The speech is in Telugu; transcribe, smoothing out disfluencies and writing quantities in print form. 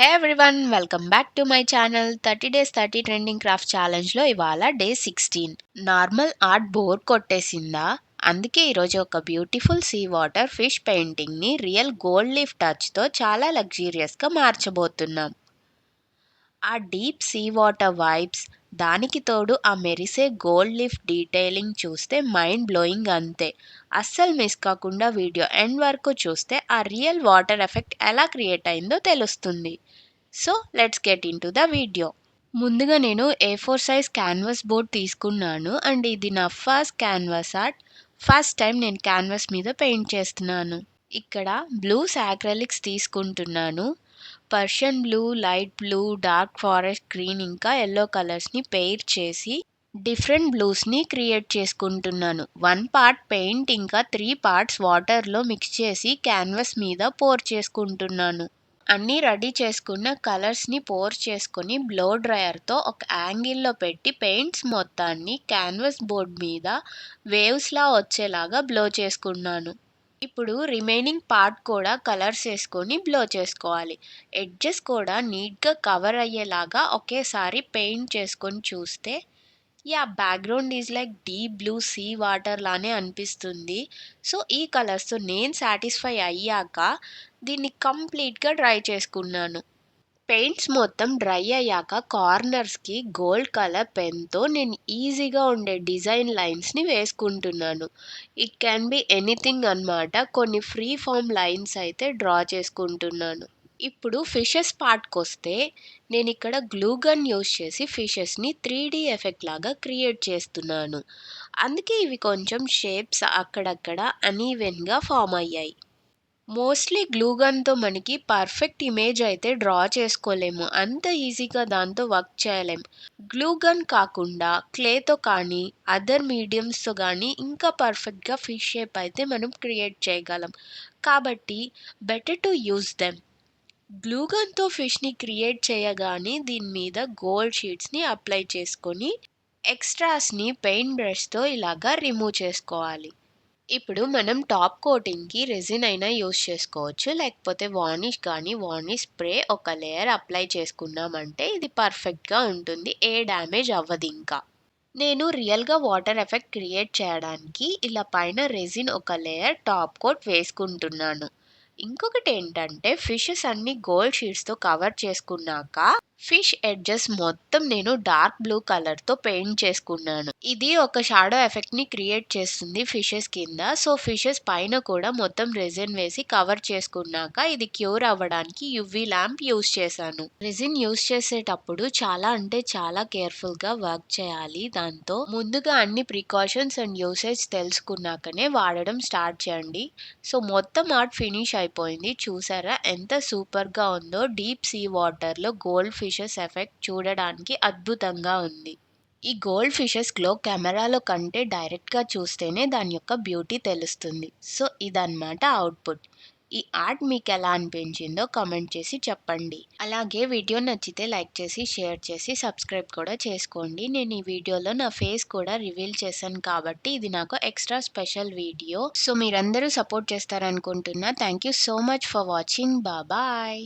Hey everyone, welcome back to my channel. 30 days 30 trending craft ఛాలెంజ్లో ఇవాళ డే 16. నార్మల్ ఆర్ట్ బోర్ కొట్టేసిందా? అందుకే ఈరోజు ఒక బ్యూటిఫుల్ సీ వాటర్ ఫిష్ పెయింటింగ్ని రియల్ గోల్డ్ లీఫ్ టచ్తో చాలా లగ్జీరియస్గా మార్చబోతున్నాం. ఆ డీప్ సీ వాటర్ వైబ్స్, దానికి తోడు ఆ మెరిసే గోల్డ్ లీఫ్ డీటెయిలింగ్ చూస్తే మైండ్ బ్లోయింగ్ అంతే. అస్సలు మిస్ కాకుండా వీడియో ఎండ్ వరకు చూస్తే ఆ రియల్ వాటర్ ఎఫెక్ట్ ఎలా క్రియేట్ అయిందో తెలుస్తుంది. So let's get in to the video. ముందుగా నేను A4 సైజ్ క్యాన్వాస్ బోర్డ్ తీసుకున్నాను అండ్ ఇది నా first canvas art. First time నేను క్యాన్వాస్ మీద పెయింట్ చేస్తున్నాను. ఇక్కడ బ్లూస్ యాక్రెలిక్స్ తీసుకుంటున్నాను. Persian blue, light blue, dark forest green ఇంకా ఎల్లో కలర్స్ని పెయిర్ చేసి డిఫరెంట్ బ్లూస్ని క్రియేట్ చేసుకుంటున్నాను. 1 పార్ట్ పెయింట్ ఇంకా 3 పార్ట్స్ వాటర్లో మిక్స్ చేసి క్యాన్వాస్ మీద పోర్ చేసుకుంటున్నాను. అన్నీ రెడీ చేసుకున్న కలర్స్ని పోర్ చేసుకొని బ్లో డ్రయర్తో ఒక యాంగిల్లో పెట్టి పెయింట్స్ మొత్తాన్ని క్యాన్వాస్ బోర్డ్ మీద వేవ్స్లా వచ్చేలాగా బ్లో చేసుకున్నాను. ఇప్పుడు రిమైనింగ్ పార్ట్ కూడా కలర్స్ వేసుకొని బ్లో చేసుకోవాలి. ఎడ్జెస్ కూడా నీట్గా కవర్ అయ్యేలాగా ఒకేసారి పెయింట్ చేసుకొని చూస్తే background is like deep blue sea water లానే అనిపిస్తుంది. సో ఈ కలర్స్తో నేను సాటిస్ఫై అయ్యాక దీన్ని కంప్లీట్గా డ్రై చేసుకున్నాను. పెయింట్స్ మొత్తం డ్రై అయ్యాక కార్నర్స్కి గోల్డ్ కలర్ పెన్తో నేను ఈజీగా ఉండే డిజైన్ లైన్స్ని వేసుకుంటున్నాను. ఇట్ క్యాన్ బి ఎనీథింగ్ అన్నమాట. కొన్ని ఫ్రీ ఫామ్ లైన్స్ అయితే డ్రా చేసుకుంటున్నాను. ఇప్పుడు ఫిషెస్ పార్ట్కి వస్తే నేను ఇక్కడ గ్లూ గన్ యూస్ చేసి ఫిషెస్ని 3D ఎఫెక్ట్ లాగా క్రియేట్ చేస్తున్నాను. అందుకే ఇవి కొంచెం షేప్స్ అక్కడక్కడ అనీవెన్గా ఫామ్ అయ్యాయి. మోస్ట్లీ గ్లూ గన్తో మనకి పర్ఫెక్ట్ ఇమేజ్ అయితే డ్రా చేసుకోలేము, అంత ఈజీగా దాంతో వర్క్ చేయలేం. గ్లూ గన్ కాకుండా క్లేతో కానీ అదర్ మీడియంస్తో కానీ ఇంకా పర్ఫెక్ట్గా ఫిష్ షేప్ అయితే మనం క్రియేట్ చేయగలం. కాబట్టి better to use them. Glue గన్తో ఫిష్ని క్రియేట్ చేయగానే దీని మీద గోల్డ్ షీట్స్ని అప్లై చేసుకొని ఎక్స్ట్రాస్ని పెయింట్ బ్రష్తో ఇలాగా రిమూవ్ చేసుకోవాలి. ఇప్పుడు మనం టాప్ కోటింగ్కి రెజిన్ అయినా యూస్ చేసుకోవచ్చు, లేకపోతే వార్నిష్ కానీ వార్నిష్ స్ప్రే ఒక లేయర్ అప్లై చేసుకున్నామంటే ఇది పర్ఫెక్ట్గా ఉంటుంది, ఏ డ్యామేజ్ అవ్వదు. ఇంకా నేను రియల్గా వాటర్ ఎఫెక్ట్ క్రియేట్ చేయడానికి ఇలా పైన రెజిన్ ఒక లేయర్ టాప్ కోట్ వేసుకుంటున్నాను. ఇంకొకటి ఏంటంటే ఫిషెస్ అన్ని గోల్డ్ షీట్స్తో కవర్ చేసుకున్నాక ఫిష్ ఎడ్జెస్ మొత్తం నేను డార్క్ బ్లూ కలర్తో పెయింట్ చేసుకున్నాను. ఇది ఒక షాడో ఎఫెక్ట్ని క్రియేట్ చేస్తుంది ఫిషెస్ కింద. సో ఫిషెస్ పైన కూడా మొత్తం రెజిన్ వేసి కవర్ చేసుకున్నాక ఇది క్యూర్ అవ్వడానికి యువి ల్యాంప్ యూస్ చేశాను. రెజిన్ యూస్ చేసేటప్పుడు చాలా అంటే చాలా కేర్ఫుల్గా వర్క్ చేయాలి. దాంతో ముందుగా అన్ని ప్రికాషన్స్ అండ్ యూసేజ్ తెలుసుకున్నాకనే వాడడం స్టార్ట్ చేయండి. సో మొత్తం ఆర్ట్ ఫినిష్ అయిపోయింది. చూసారా ఎంత సూపర్గా ఉందో. డీప్ సీ వాటర్లో గోల్డ్ ఫిషెస్ ఎఫెక్ట్ చూడడానికి అద్భుతంగా ఉంది. ఈ గోల్డ్ ఫిషెస్ గ్లో కెమెరాలో కంటే డైరెక్ట్గా చూస్తేనే దాని యొక్క బ్యూటీ తెలుస్తుంది. సో ఇదన్నమాట అవుట్పుట్. ఈ ఆర్ట్ మీకు ఎలా అనిపించిందో కామెంట్ చేసి చెప్పండి. అలాగే వీడియో నచ్చితే లైక్ చేసి షేర్ చేసి సబ్స్క్రైబ్ కూడా చేసుకోండి. నేను ఈ వీడియోలో నా ఫేస్ కూడా రివీల్ చేశాను కాబట్టి ఇది నాకు ఎక్స్ట్రా స్పెషల్ వీడియో. సో మీరందరూ సపోర్ట్ చేస్తారనుకుంటున్నా. Thank you so much for watching. Bye.